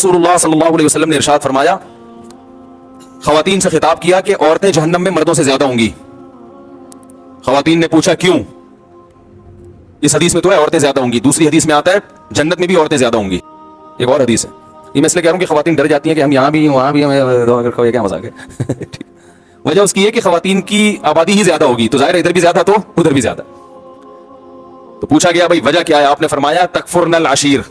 रसूलुल्लाह सल्लल्लाहु अलैहि वसल्लम ने इरशाद फरमाया, खवातीन से खिताब किया कि औरतें जहन्नम में मर्दों से ज्यादा होंगी। खवातीन ने पूछा क्यों? इस हदीस में तो है औरतें ज्यादा होंगी, दूसरी हदीस में आता है जन्नत में भी औरतें ज्यादा होंगी, एक और हदीस है। ये मैं इसलिए कह रहा हूँ कि खवातीन डर जाती हैं कि हम यहाँ भी वहाँ भी, हमें क्या मजाक है। वजह उसकी है कि खवातीन की आबादी ही ज्यादा होगी, तो जाहिर है इधर भी ज्यादा तो उधर भी ज्यादा। तो पूछा गया भाई वजह क्या है? आपने फरमाया तकफुरनल आशीर,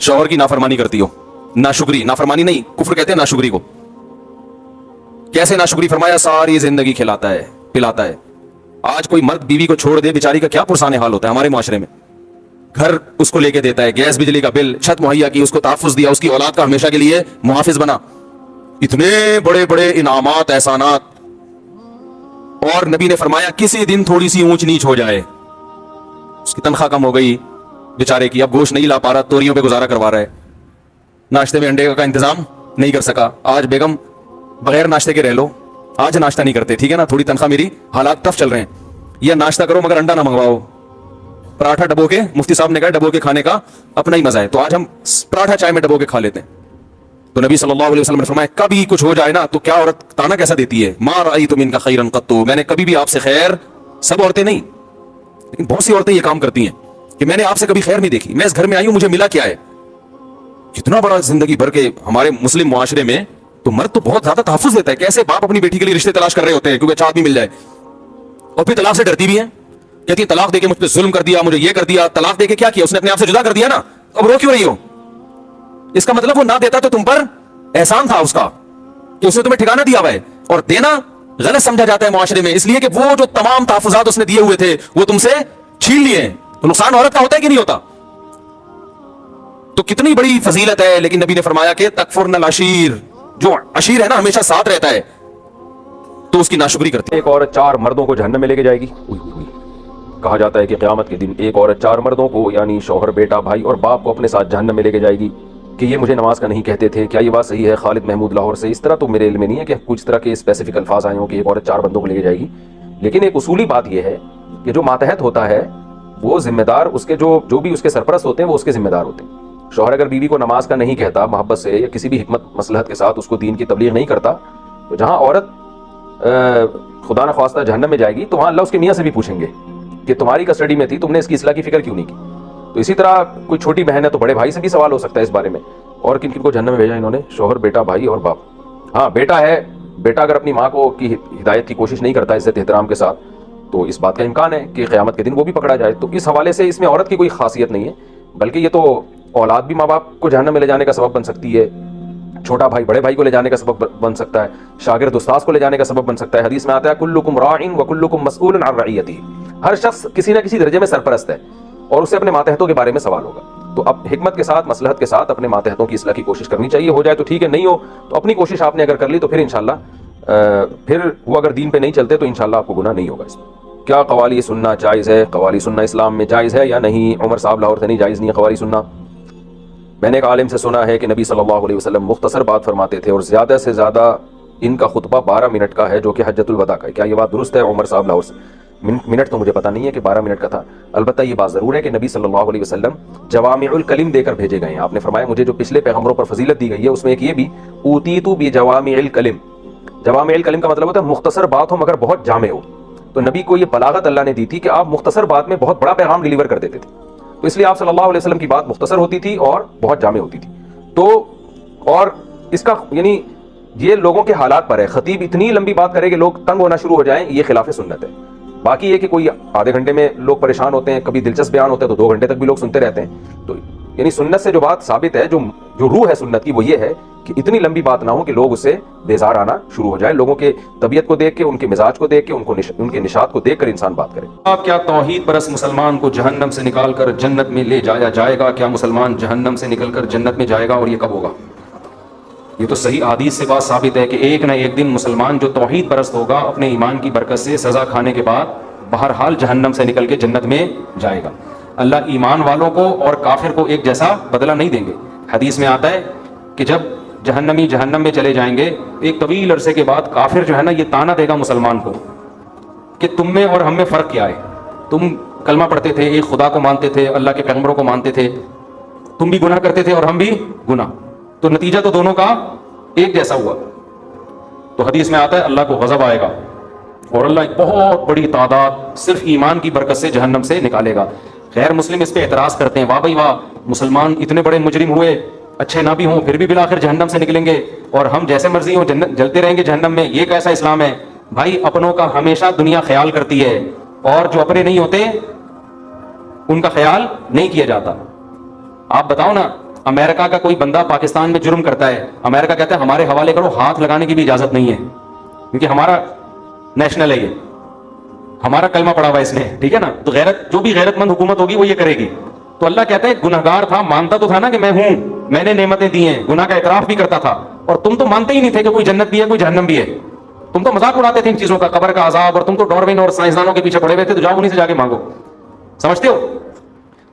शौहर की नाफरमानी करती हो, नाशुक्री, नाफरमानी नहीं कुफ्र कहते हैं नाशुक्री को। कैसे नाशुक्री? फरमाया सारी जिंदगी खिलाता है पिलाता है। आज कोई मर्द बीवी को छोड़ दे, बेचारी का क्या पुरसान हाल होता है हमारे मुआशरे में। घर उसको लेके देता है, गैस बिजली का बिल, छत मुहैया की, उसको तहफ़्फ़ुज़ दिया, उसकी औलाद का हमेशा के लिए मुहाफिज बना, इतने बड़े बड़े इनामात एहसानात। और नबी ने फरमाया किसी दिन थोड़ी सी ऊंच नीच हो जाए, उसकी तनख्वाह कम हो गई बेचारे की, अब गोश्त नहीं ला पा रहा, तोरियों पे गुजारा करवा रहा है, नाश्ते में अंडे का इंतजाम नहीं कर सका, आज बेगम बगैर नाश्ते के रह लो, आज नाश्ता नहीं करते, ठीक है ना, थोड़ी तनख्वाह मेरी, हालात टफ चल रहे हैं, या नाश्ता करो मगर अंडा ना मंगवाओ, पराठा डबो के, मुफ्ती साहब ने कहा डबो के खाने का अपना ही मजा है, तो आज हम पराठा चाय में डबो के खा लेते हैं। तो नबी सल्लल्लाहु अलैहि वसल्लम ने फरमाया कभी कुछ हो जाए ना तो क्या औरत ताना कैसा देती है, मा रअयतु मिनका खैरन कत्तु, मैंने कभी भी आपसे खैर, सब औरतें नहीं लेकिन बहुत सी औरतें ये काम करती हैं कि मैंने आपसे कभी खैर नहीं देखी, मैं इस घर में आई हूं मुझे मिला क्या है। कितना बड़ा जिंदगी भर के हमारे मुस्लिम मुआशरे में तो मर्द तो बहुत ज्यादा तहफ़्फ़ुज़ देता है, कैसे बाप अपनी बेटी के लिए रिश्ते तलाश कर रहे होते हैं क्योंकि अच्छा आदमी मिल जाए, और फिर तलाक से डरती भी है, कहती है तलाक देके मुझ पे जुल्म कर दिया, मुझे ये कर दिया, तलाक देके क्या किया उसने, अपने आप से जुदा कर दिया ना, अब रो क्यों रही हो? इसका मतलब वो ना देता तो तुम पर एहसान था उसका कि उसने तुम्हें ठिकाना दिया हुआ है, और देना गलत समझा जाता है मुआशरे में, इसलिए कि वो जो तमाम तहफ़्फ़ुज़ात उसने दिए हुए थे वो तुमसे छीन लिए हैं, तो नुकसान औरत का होता है कि नहीं होता? तो कितनी बड़ी फजीलत है। लेकिन नबी ने फरमाया कि तकफुरनल अशीर, जो अशीर है ना हमेशा साथ रहता है तो उसकी नाशुक्री करती है। एक औरत 4 मर्दों को जहन्नम में लेके जाएगी। कहा जाता है कि क़यामत के दिन एक औरत 4 मर्दों को यानी शौहर, बेटा, भाई और बाप को अपने साथ जहन्नम में लेके जाएगी कि ये मुझे नमाज का नहीं कहते थे। क्या ये बात सही है? खालिद महमूद लाहौर से। इस तरह तो मेरे इल्म में नहीं है कि कुछ तरह के स्पेसिफिक अल्फाज आए हों कि एक औरत 4 बंदों को लेके जाएगी, लेकिन एक उसूली बात यह है कि जो मातहत होता है वो जिम्मेदार, उसके जो भी उसके सरपरस्त होते हैं वो उसके जिम्मेदार होते हैं। शौहर अगर बीवी को नमाज का नहीं कहता मोहब्बत से या किसी भी हिकमत मसलहत के साथ उसको दीन की तबलीग नहीं करता, तो जहाँ औरत खुदा न ख्वास्ता जहन्नम में जाएगी तो वहाँ अल्लाह उसके मियाँ से भी पूछेंगे कि तुम्हारी कस्टडी में थी, तुमने इसकी इस्लाह की फिक्र क्यों नहीं की। तो इसी तरह कोई छोटी बहन है तो बड़े भाई से भी सवाल हो सकता है इस बारे में। और किन किन को जहन्नम में भेजा इन्होंने? शौहर, बेटा, भाई और बाप। हाँ, बेटा है, बेटा अगर अपनी माँ को की हिदायत की कोशिश नहीं करता इज्जत एहतराम के साथ तो इस बात का इम्कान है कि क़यामत के दिन वो भी पकड़ा जाए। तो इस हवाले से इसमें औरत की कोई खासियत नहीं है, बल्कि ये तो औलाद भी माँ बाप को जहन्नम में ले जाने का सबब बन सकती है, छोटा भाई बड़े भाई को ले जाने का सबब बन सकता है, शागिर्द उस्ताद को ले जाने का सबब बन सकता है। हदीस में आता है कुल्लुकुम राइन व कुल्लुकुम मसऊलन अन रइयती, हर शख्स किसी न किसी दर्जे में सरपरस्त है और उससे अपने मातहतों के बारे में सवाल होगा। तो अब हिकमत के साथ, मसलहत के साथ अपने मातहतों की इस्लाह की कोशिश करनी चाहिए। हो जाए तो ठीक है, नहीं हो तो अपनी कोशिश आपने अगर कर ली तो फिर इंशाल्लाह फिर वो अगर दीन पे नहीं चलते तो इंशाल्लाह आपको गुनाह नहीं होगा इसमें। क्या कवाली सुनना जायज़ है? कवाली सुनना इस्लाम में जायज़ है या नहीं? उमर साहब लाहौर से नहीं, जायज़ नहीं है कवाली सुनना। मैंने एक आलिम से सुना है कि नबी सल्लल्लाहु अलैहि वसल्लम मुख्तसर बात फरमाते थे और ज़्यादा से ज़्यादा इनका खुतबा 12 मिनट का है जो कि हज्जतुल वदा का है। क्या ये बात दुरुस्त है? उमर साहब लाहौर से। मिनट तो मुझे पता नहीं है कि 12 मिनट का था, अलबत्ता ये बात ज़रूर है कि नबी सल्लल्लाहु अलैहि वसल्लम जवामिउल कलिम देकर भेजे गए हैं। आपने फरमाया मुझे जो पिछले पैगम्बरों पर फजीलत दी गई है उसमें एक ये भी, ऊतीतु बि जवामिउल कलिम। जवामिउल कलिम का मतलब होता है मुख्तसर बात हो मगर बहुत जामे हो। तो नबी को ये बलागत अल्लाह ने दी थी कि आप मुख्तसर बात में बहुत बड़ा पैगाम डिलीवर कर देते थे, तो इसलिए आप सल्लल्लाहु अलैहि वसल्लम की बात मुख्तसर होती थी और बहुत जामे होती थी। तो और इसका यानी ये लोगों के हालात पर है, खतीब इतनी लंबी बात करे कि लोग तंग होना शुरू हो जाएं, ये खिलाफ सुन्नत है। बाकी ये कि कोई आधे घंटे में लोग परेशान होते हैं, कभी दिलचस्प बयान होता है तो 2 घंटे तक भी लोग सुनते रहते हैं। तो यानी सुन्नत से जो बात साबित है, जो रूह है सुन्नत की, वो ये है कि इतनी लंबी बात ना हो कि लोग उससे बेजार आना शुरू हो जाए। लोगों के तबीयत को देख के, उनके मिजाज को देख के, उनके निशात को देख कर इंसान बात करे। आप क्या तौहीद परस्त मुसलमान को जहन्नम से निकाल कर जन्नत में ले जाया जाएगा? क्या मुसलमान जहन्नम से निकल कर जन्नत में जाएगा और ये कब होगा? ये तो सही हदीस से बात साबित है कि एक न एक दिन मुसलमान जो तौहीद परस्त होगा अपने ईमान की बरकत से सजा खाने के बाद बहरहाल जहन्नम से निकल के जन्नत में जाएगा। अल्लाह ईमान वालों को और काफिर को एक जैसा बदला नहीं देंगे। हदीस में आता है कि जब जहन्नमी जहन्नम में चले जाएंगे, एक तवील अरसे के बाद काफिर जो है ना ये ताना देगा मुसलमान को कि तुम में और हम में फ़र्क क्या है? तुम कलमा पढ़ते थे, एक खुदा को मानते थे, अल्लाह के पैगंबरों को मानते थे, तुम भी गुनाह करते थे और हम भी गुनाह, تو نتیجہ تو دونوں کا ایک جیسا ہوا. تو حدیث میں آتا ہے اللہ کو غضب آئے گا اور اللہ ایک بہت بڑی تعداد صرف ایمان کی برکت سے جہنم سے نکالے گا. غیر مسلم اس پہ اعتراض کرتے ہیں, واہ بھائی واہ, مسلمان اتنے بڑے مجرم ہوئے, اچھے نہ بھی ہوں پھر بھی بالآخر جہنم سے نکلیں گے اور ہم جیسے مرضی ہوں جلتے رہیں گے جہنم میں, یہ کیسا اسلام ہے؟ بھائی اپنوں کا ہمیشہ دنیا خیال کرتی ہے اور جو اپنے نہیں ہوتے ان کا خیال نہیں کیا جاتا. آپ بتاؤ نا, امریکہ کا کوئی بندہ پاکستان میں جرم کرتا ہے, امریکہ کہتا ہے ہمارے حوالے کرو, ہاتھ لگانے کی بھی اجازت نہیں ہے کیونکہ ہمارا نیشنل ہے, یہ ہمارا کلمہ پڑا ہوا ہے اس نے, ٹھیک ہے نا. تو غیرت, جو بھی غیرت مند حکومت ہوگی وہ یہ کرے گی. تو اللہ کہتا ہے گنہگار تھا, مانتا تو تھا نا کہ میں ہوں, میں نے نعمتیں دی ہیں, گناہ کا اعتراف بھی کرتا تھا, اور تم تو مانتے ہی نہیں تھے کہ کوئی جنت بھی ہے کوئی جہنم بھی ہے. تم تو مذاق اڑاتے تھے ان چیزوں کا, قبر کا عذاب, اور تم تو ڈاروین اور سائنسدانوں کے پیچھے پڑے ہوئے تھے, تو جاؤ انہیں سے جا کے مانگو. سمجھتے ہو؟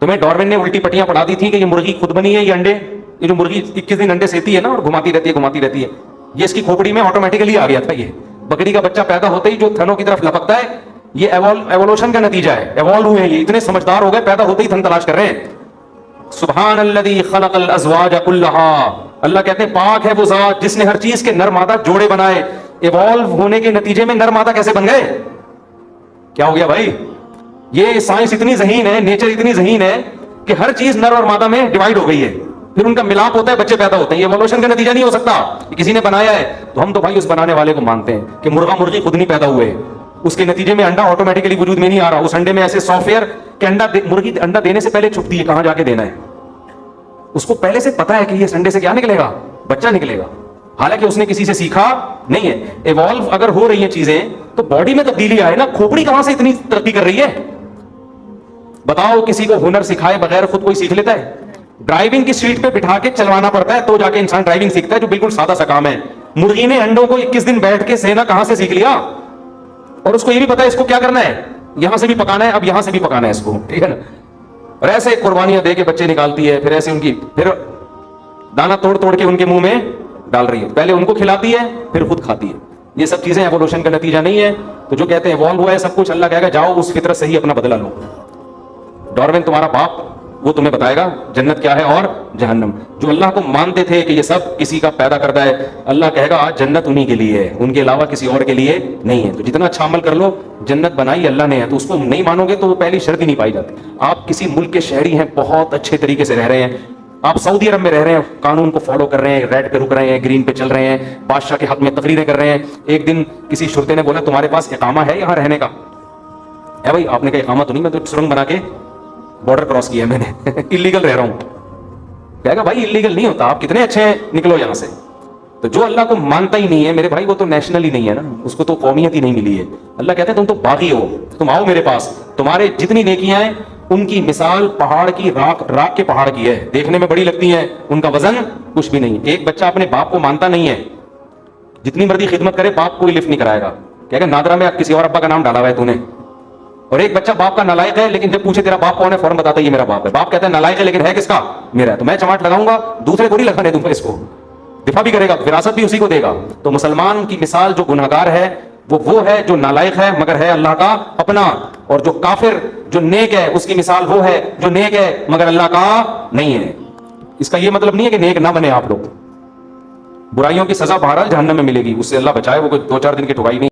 تمہیں ڈاروین نے الٹی پٹیاں پڑھا دی تھی کہ یہ مرغی خود بنی ہے, یہ انڈے, یہ جو مرغی 21 دن انڈے سیتی ہے نا اور گھماتی رہتی ہے, یہ اس کی کھوپڑی میں آٹومیٹکلی آ گیا تھا. یہ بکری کا بچہ پیدا ہوتے ہی جو تھنوں کی طرف لپکتا ہے, یہ ایوولوشن کا نتیجہ ہے, ایوالو ہوئے ہیں, یہ اتنے سمجھدار ہو گئے, پیدا ہوتے ہی تھن تلاش کر رہے ہیں. سبحان الذی خلق الازواج کلھا, اللہ کہتے ہیں پاک ہے وہ ذات جس نے ہر چیز کے نر مادہ جوڑے بنائے. ایوالو ہونے کے نتیجے میں نر مادہ کیسے بن گئے؟ کیا ہو گیا بھائی؟ یہ سائنس اتنی ذہین ہے, نیچر اتنی ذہین ہے کہ ہر چیز نر اور مادہ میں ڈیوائڈ ہو گئی ہے, پھر ان کا ملاپ ہوتا ہے, بچے پیدا ہوتے ہیں. یہ ایوولوشن کا نتیجہ نہیں ہو سکتا, یہ کسی نے بنایا ہے. تو ہم تو بھائی اس بنانے والے کو مانتے ہیں کہ مرغا مرغی خود نہیں پیدا ہوئے, اس کے نتیجے میں انڈا آٹومیٹکلی وجود میں نہیں آ رہا. اس انڈے میں ایسے سافٹ ویئر کہ مرغی انڈا دینے سے پہلے چھپتی ہے کہاں جا کے دینا ہے, اس کو پہلے سے پتا ہے کہ یہ انڈے سے کیا نکلے گا, بچہ نکلے گا, حالانکہ اس نے کسی سے سیکھا نہیں ہے. ایوالو اگر ہو رہی ہیں چیزیں تو باڈی میں تبدیلی آئے نا, کھوپڑی کہاں سے اتنی ترقی کر رہی ہے؟ بتاؤ کسی کو ہنر سکھائے بغیر خود کوئی سیکھ لیتا ہے؟ ڈرائیونگ کی سیٹ پہ بٹھا کے چلوانا پڑتا ہے تو جا کے انسان ڈرائیونگ سیکھتا ہے, جو بالکل سادہ سا کام ہے. مرغی نے انڈوں کو 21 دن بیٹھ کے سینا کہاں سے سیکھ لیا, اور اس کو یہ بھی پتا ہے اس کو کیا کرنا ہے, یہاں سے بھی پکانا ہے, اب یہاں سے بھی پکانا ہے اس کو, ٹھیک ہے نا. اور ایسے قربانیاں دے کے بچے نکالتی ہے, پھر ایسے ان کی پھر دانا توڑ کے ان کے منہ میں ڈال رہی ہے, پہلے ان کو کھلاتی ہے پھر خود کھاتی ہے. یہ سب چیزیں ایوولوشن کا نتیجہ نہیں ہے. تو جو کہتے ہیں ایوالو ہوا ہے سب کچھ, اللہ کہے گا جاؤ اس فطرت سے ہی اپنا بدلہ لو. ڈاروین تمہارا باپ, وہ تمہیں بتائے گا جنت کیا ہے اور جہنم. جو اللہ کو مانتے تھے کہ یہ سب کسی کا پیدا کرتا ہے, اللہ کہے گا آج جنت انہی کے لیے ہے, ان کے علاوہ کسی اور کے لیے نہیں ہے. تو جتنا اچھا عمل کر لو, جنت بنائی اللہ نے ہے, تو اس کو نہیں مانو گے تو وہ پہلی شرط ہی نہیں پائی جاتی. آپ کسی ملک کے شہری ہیں, بہت اچھے طریقے سے رہ رہے ہیں, آپ سعودی عرب میں رہ رہے ہیں, قانون کو فالو کر رہے ہیں, ریڈ پہ رک رہے ہیں, گرین پہ چل رہے ہیں, بادشاہ کے حق میں تقریریں کر رہے ہیں. ایک دن کسی شرطے نے بولا تمہارے پاس اقامہ ہے یہاں رہنے کا؟ ہے بھائی, آپ نے کہا اقامہ تو نہیں, میں تو سرنگ بنا کے بارڈر کراس کیا ہے میں نے, اللیگل رہ رہا ہوں. کہے گا بھائی اللیگل نہیں ہوتا, آپ کتنے اچھے ہیں, نکلو یہاں سے. تو جو اللہ کو مانتا ہی نہیں ہے میرے بھائی, وہ تو نیشنل ہی نہیں ہے نا, اس کو تو قومیت ہی نہیں ملی ہے. اللہ کہتے ہیں تم تو باغی ہو, تم آؤ میرے پاس, تمہارے جتنی نیکیاں ہیں ان کی مثال پہاڑ کی راک کے پہاڑ کی ہے, دیکھنے میں بڑی لگتی ہیں, ان کا وزن کچھ بھی نہیں. ایک بچہ اپنے باپ کو مانتا نہیں ہے, جتنی مرضی خدمت کرے باپ کوئی لفٹ نہیں کرائے گا, کہے گا نادرا میں کسی اور ابا کا نام ڈالا ہوا ہے تو نے. اور ایک بچہ باپ کا نالائق ہے, لیکن جب پوچھے تیرا باپ کون ہے, فوراً بتاتا ہے یہ میرا باپ ہے. باپ کہتا ہے نالائق ہے لیکن ہے کس کا, میرا ہے, تو میں چماٹ لگاؤں گا, دوسرے کو نہیں لگانے دوں گا, اس کو دفاع بھی کرے گا, وراثت بھی اسی کو دے گا. تو مسلمان کی مثال جو گناہگار ہے وہ ہے جو نالائق ہے مگر ہے اللہ کا اپنا, اور جو کافر جو نیک ہے اس کی مثال وہ ہے جو نیک ہے مگر اللہ کا نہیں ہے. اس کا یہ مطلب نہیں ہے کہ نیک نہ بنے آپ لوگ, برائیوں کی سزا بہرحال جہنم میں ملے گی, اس سے اللہ بچائے, وہ کوئی 2-4 دن کی ٹھکائی نہیں.